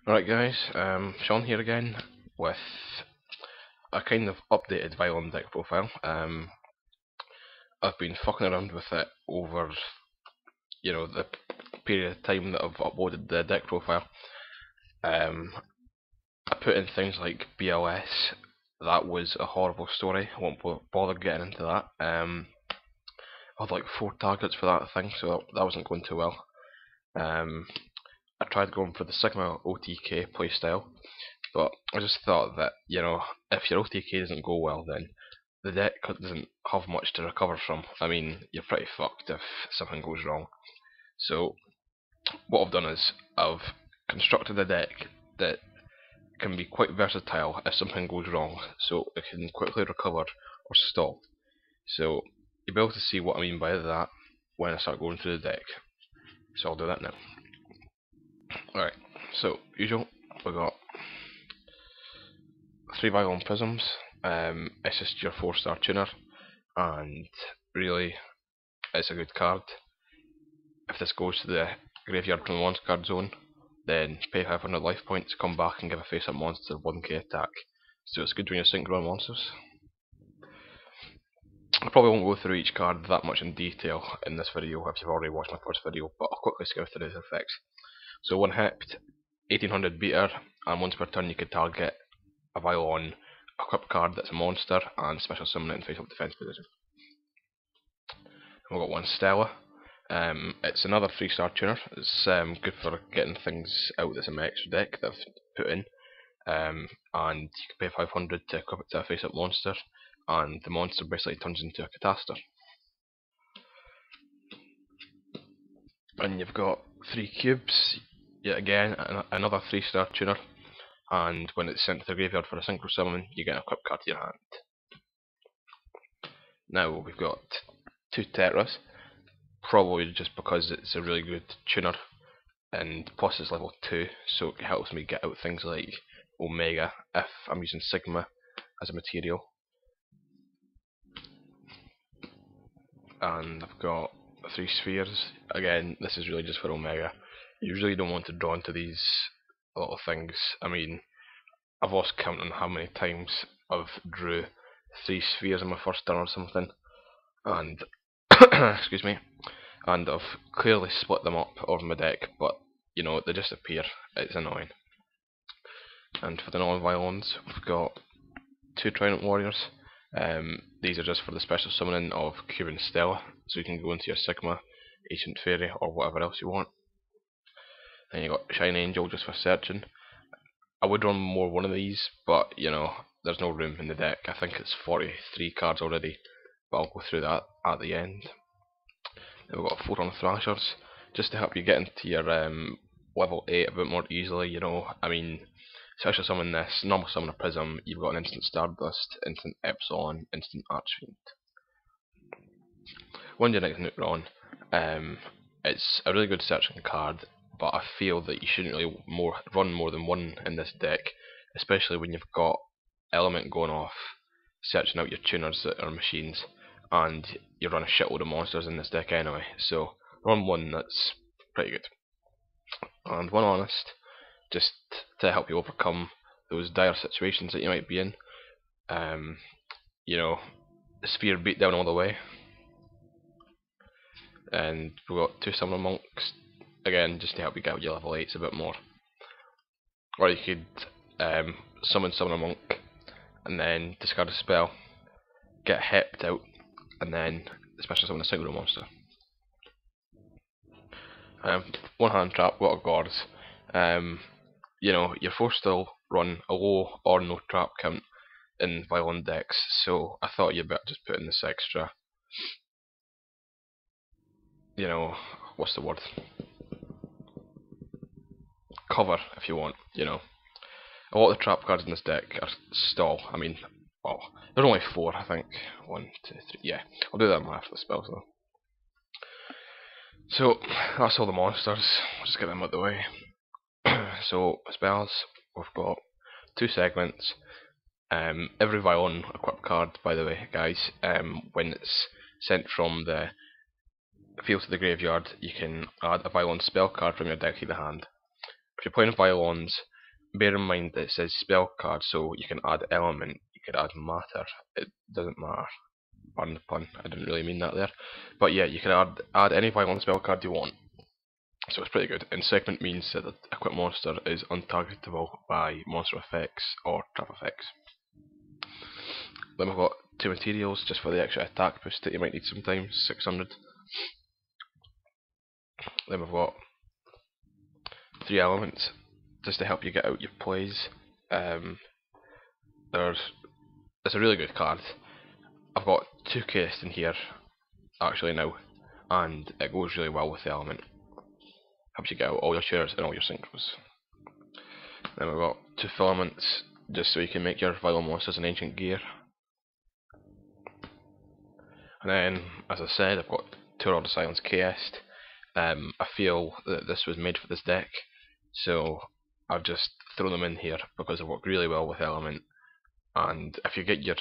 Alright guys, Sean here again with a kind of updated Vylon deck profile. I've been fucking around with it over, the period of time that I've uploaded the deck profile. I put in things like BLS. That was a horrible story. I won't bother getting into that. I had like 4 targets for that thing, so that wasn't going too well. I tried going for the Sigma OTK playstyle, but I just thought that, if your OTK doesn't go well, then the deck doesn't have much to recover from. I mean, you're pretty fucked if something goes wrong. So, what I've done is, I've constructed a deck that can be quite versatile if something goes wrong, so it can quickly recover or stall. So, you'll be able to see what I mean by that when I start going through the deck. So I'll do that now. Alright, so usual, we got 3 Vylon Prisms. It's just your 4-star tuner, and really, it's a good card. If this goes to the graveyard from the launch card zone, then pay 500 life points, come back and give a face-up monster 1k attack. So it's good when you're synchro monsters. I probably won't go through each card that much in detail in this video if you've already watched my first video, but I'll quickly skim through the effects. So 1 Hept, 1800 beater, and once per turn you can target a Vylon equipped card that's a monster and special summon it in face-up defense position. We've got 1 Stella. It's another 3-star tuner. It's good for getting things out that's in my extra deck that I've put in. And you can pay 500 to equip it to a face-up monster, and the monster basically turns into a catastor. And you've got 3 cubes, yet again another 3-star tuner, and when it's sent to the graveyard for a synchro summon, you get an equipped card to your hand. Now we've got 2 Tetras, probably just because it's a really good tuner, and plus it's level 2, so it helps me get out things like Omega if I'm using Sigma as a material. And I've got 3 spheres. Again, this is really just for Omega. You really don't want to draw into these little things. I mean, I've lost count on how many times I've drew 3 spheres in my first turn or something, and excuse me, and I've clearly split them up over my deck, but they just appear. It's annoying. And for the non-Vylons, we've got 2 Trident Warriors. These are just for the special summoning of Cube and Stella, so you can go into your Sigma, Ancient Fairy, or whatever else you want. Then you got Shiny Angel just for searching. I would run more one of these, but there's no room in the deck. I think it's 43 cards already, but I'll go through that at the end. Then we've got Photon Thrashers, just to help you get into your level 8 a bit more easily. I mean, special summon this, normal summon a Prism, you've got an instant Stardust, instant Epsilon, instant Archfiend. 1 Genex Neutron. It's a really good searching card, but I feel that you shouldn't really run more than 1 in this deck, especially when you've got Element going off, searching out your tuners that are machines, and you run a shitload of monsters in this deck anyway, so run 1 that's pretty good. And 1 Honest, just to help you overcome those dire situations that you might be in. Sphere beat down all the way. And we've got 2 Summoner Monks, again just to help you get out your level 8s a bit more. Or you could summon Summoner Monk and then discard a spell, get Hept out, and then special summon a synchro monster. 1 Hand Trap, what a gods. You're forced to run a low or no trap count in Vylon decks, so I thought you'd better just put in this extra, what's the word? Cover, if you want, A lot of the trap cards in this deck are stall. I mean, there's only 4, I think. 1, 2, 3, yeah. I'll do that after the spells though. So, that's all the monsters. I'll just get them out of the way. So, spells, we've got 2 segments. Every Vylon equipped card, by the way, guys, when it's sent from the field to the graveyard, you can add a Vylon spell card from your deck to the hand. If you're playing Vylons, bear in mind that it says spell card, so you can add element, you can add matter. It doesn't matter. Pardon the pun, I didn't really mean that there. But yeah, you can add any Vylon spell card you want. So it's pretty good. And segment means that the equipped monster is untargetable by monster effects or trap effects. Then we've got 2 materials just for the extra attack boost that you might need sometimes, 600. Then we've got 3 elements just to help you get out your plays. It's a really good card. I've got 2 cast in here actually now, and it goes really well with the element. Helps you get out all your shares and all your synchros. Then we've got 2 filaments just so you can make your Vylon monsters in ancient gear. And then, as I said, I've got 2 Order Silence cast. I feel that this was made for this deck, so I've just thrown them in here because they work really well with element. And if you get your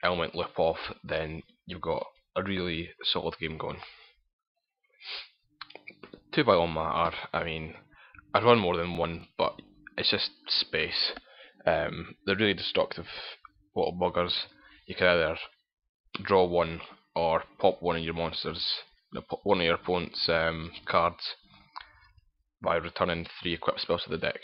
element lip off, then you've got a really solid game going. 2 Vylon Matter, I mean, I'd run more than one, but it's just space. They're really destructive little buggers. You can either draw one or pop one of your monsters, one of your opponent's cards by returning 3 equipped spells to the deck.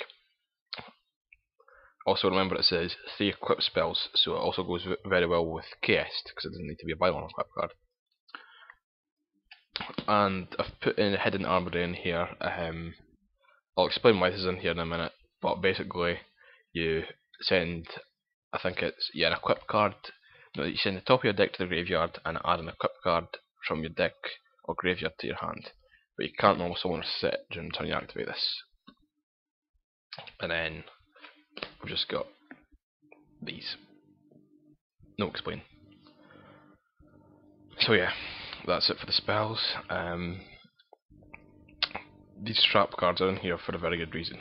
Also remember it says 3 equipped spells, so it also goes very well with KS because it doesn't need to be a Vylon equipped card. And I've put in a hidden armory in here. I'll explain why this is in here in a minute, but basically you send, I think it's, yeah, an equipped card. No, you send the top of your deck to the graveyard and add an equipped card from your deck or graveyard to your hand. But you can't normal summon or set during the turn you activate this. And then I've just got these. No explain. So yeah, that's it for the spells. These trap cards are in here for a very good reason.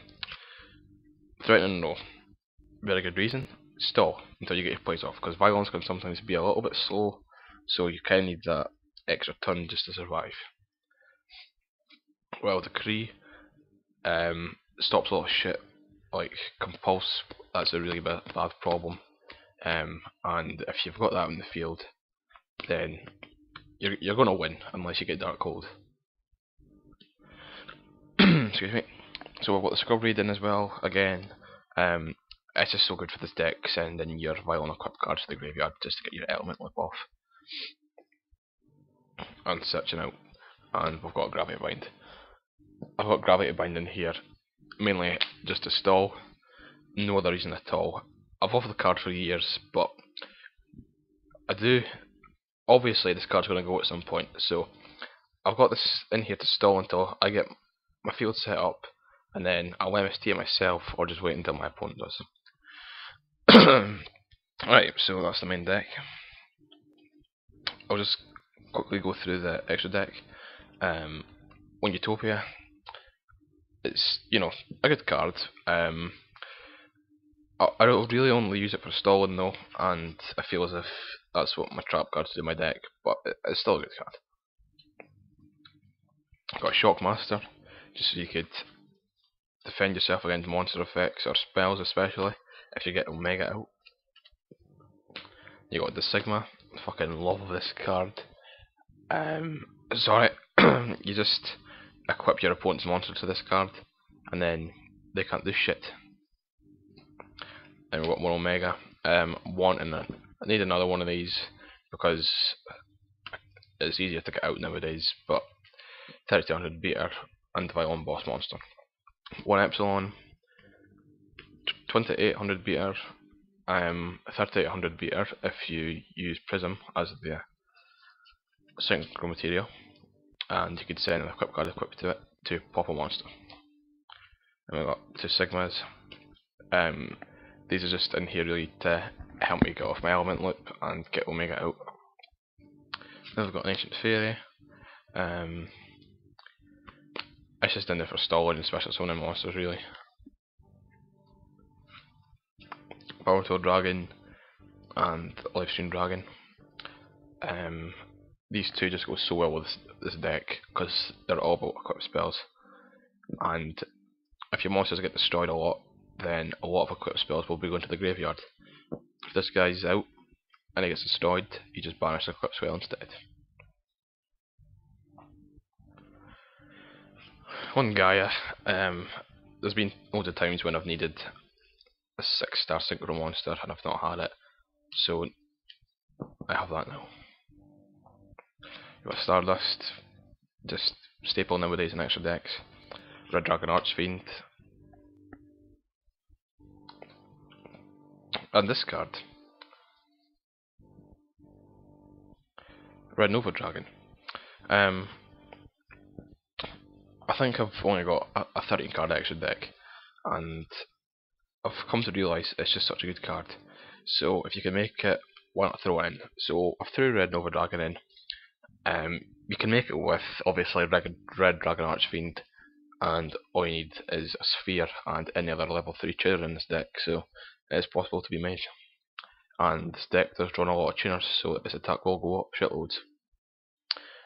Threatening, no. Very good reason. Stall until you get your plays off, because Vylons can sometimes be a little bit slow, so you kind of need that extra turn just to survive. Well, Decree stops a lot of shit, like Compulse, that's a really bad problem. And if you've got that in the field, then you're going to win unless you get Dark Cold. Excuse me. So we've got the Scrub Raid in as well. Again, it's just so good for this deck. Send in your Vylon equipped cards to the graveyard just to get your element lip off. And searching out. And we've got Gravity Bind. I've got Gravity Bind in here mainly just to stall. No other reason at all. I've offered the card for years, but I do. Obviously, this card's going to go at some point, so I've got this in here to stall until I get my field set up, and then I'll MST it myself, or just wait until my opponent does. Right, so that's the main deck. I'll just quickly go through the extra deck. On Utopia, it's, you know, a good card. I really only use it for stalling though, and I feel as if that's what my trap cards do in my deck, but it's still a good card. I've got a Shockmaster, just so you could defend yourself against monster effects or spells, especially if you get Omega out. You got Disigma, fucking love this card. Sorry, you just equip your opponent's monster to this card, and then they can't do shit. And we've got more Omega. I need another one of these because it's easier to get out nowadays, but 3200 beater and Vylon boss monster. 1 Epsilon, 2800 beater, 3800 beater if you use Prism as the synchro material, and you could send an equip card equipped to it to pop a monster. And we've got 2 Sigmas. These are just in here really to help me get off my element loop and get Omega out. Then we've got an Ancient Fairy. It's just in there for stalling and special summoning monsters really. Powertool Dragon and Livestream Dragon. These two just go so well with this deck because they're all about equipped spells. And if your monsters get destroyed a lot, then a lot of equipped spells will be going to the graveyard. If this guy's out and he gets destroyed, you just banish the equipped spell instead. On Gaia, there's been loads of times when I've needed a 6-star synchro monster and I've not had it, so I have that now. You've got Stardust, just staple nowadays in extra decks. Red Dragon Archfiend. And this card, Red Nova Dragon. I think I've only got a 13 card extra deck, and I've come to realise it's just such a good card. So if you can make it, why not throw it in? So I've threw Red Nova Dragon in. You can make it with obviously Red Dragon Archfiend, and all you need is a Sphere and any other level 3 tuner in this deck, so it is possible to be made. And this deck does draw a lot of tuners, so its attack will go up shitloads.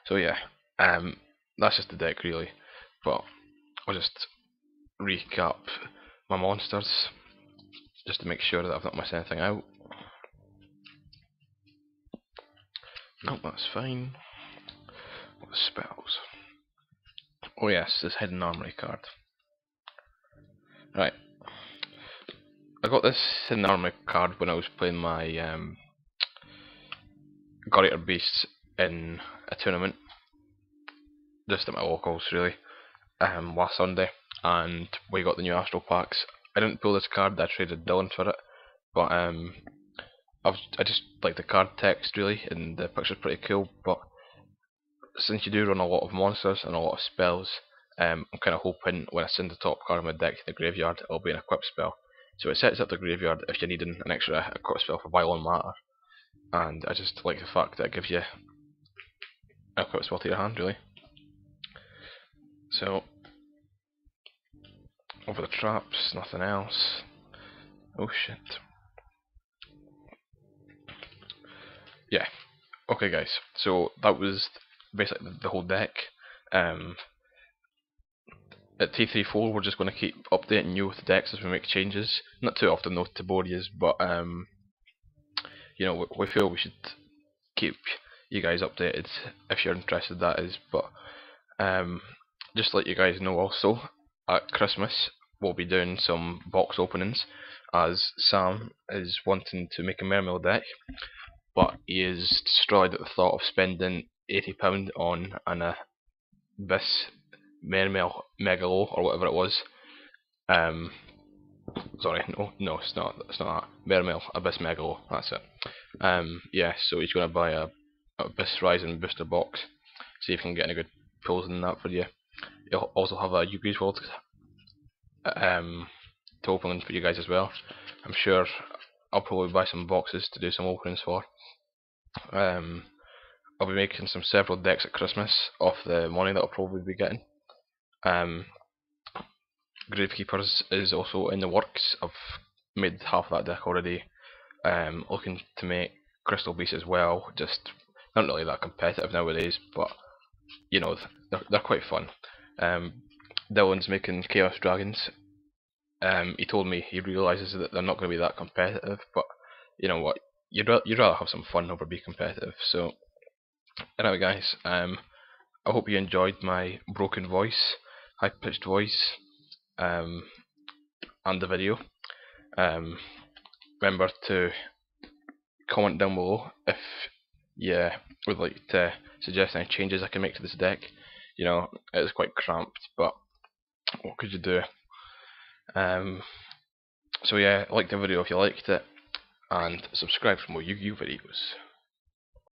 So yeah, that's just the deck really, but I'll just recap my monsters just to make sure that I've not missed anything out. Nope, that's fine. What spells? Oh yes, this Hidden Armory card. Right. I got this Hidden Armory card when I was playing my Gladiator Beasts in a tournament, just at my locals really, last Sunday, and we got the new Astral Packs. I didn't pull this card, I traded Dylan for it, but I just like the card text really, and the picture's pretty cool, but since you do run a lot of monsters and a lot of spells, I'm kind of hoping when I send the top card of my deck to the graveyard, it'll be an equipped spell. So it sets up the graveyard if you're needing an extra equipped spell for Vylon Matter, and I just like the fact that it gives you an equipped spell to your hand really. So, over the traps, nothing else. Oh shit. Yeah, okay guys, so that was basically the whole deck. At T34 we're just going to keep updating you with the decks as we make changes. Not too often though to bore you, but you know, we feel we should keep you guys updated if you're interested, that is. But just to let you guys know also, at Christmas we'll be doing some box openings, as Sam is wanting to make a Mermail deck, but he is destroyed at the thought of spending £80 on an Abyss Mermail Megalo or whatever it was. Sorry, no, it's not that. Mermail Abyss Megalo, that's it. Yeah, so he's going to buy a Abyss Rising booster box, see if he can get any good pulls in that for you. He'll also have a Yugi's World to open for you guys as well. I'm sure I'll probably buy some boxes to do some openings for. I'll be making several decks at Christmas off the money that I'll probably be getting. Gravekeepers is also in the works. I've made half of that deck already. Looking to make Crystal Beasts as well, just not really that competitive nowadays, but you know, they're quite fun. Dylan's making Chaos Dragons. He told me he realises that they're not going to be that competitive, but you know what, you'd rather have some fun over be competitive. So anyway guys, I hope you enjoyed my broken voice, high pitched voice, and the video. Remember to comment down below if you would like to suggest any changes I can make to this deck. You know, it's quite cramped, but what could you do? So yeah, like the video if you liked it, and subscribe for more Yu-Gi-Oh videos.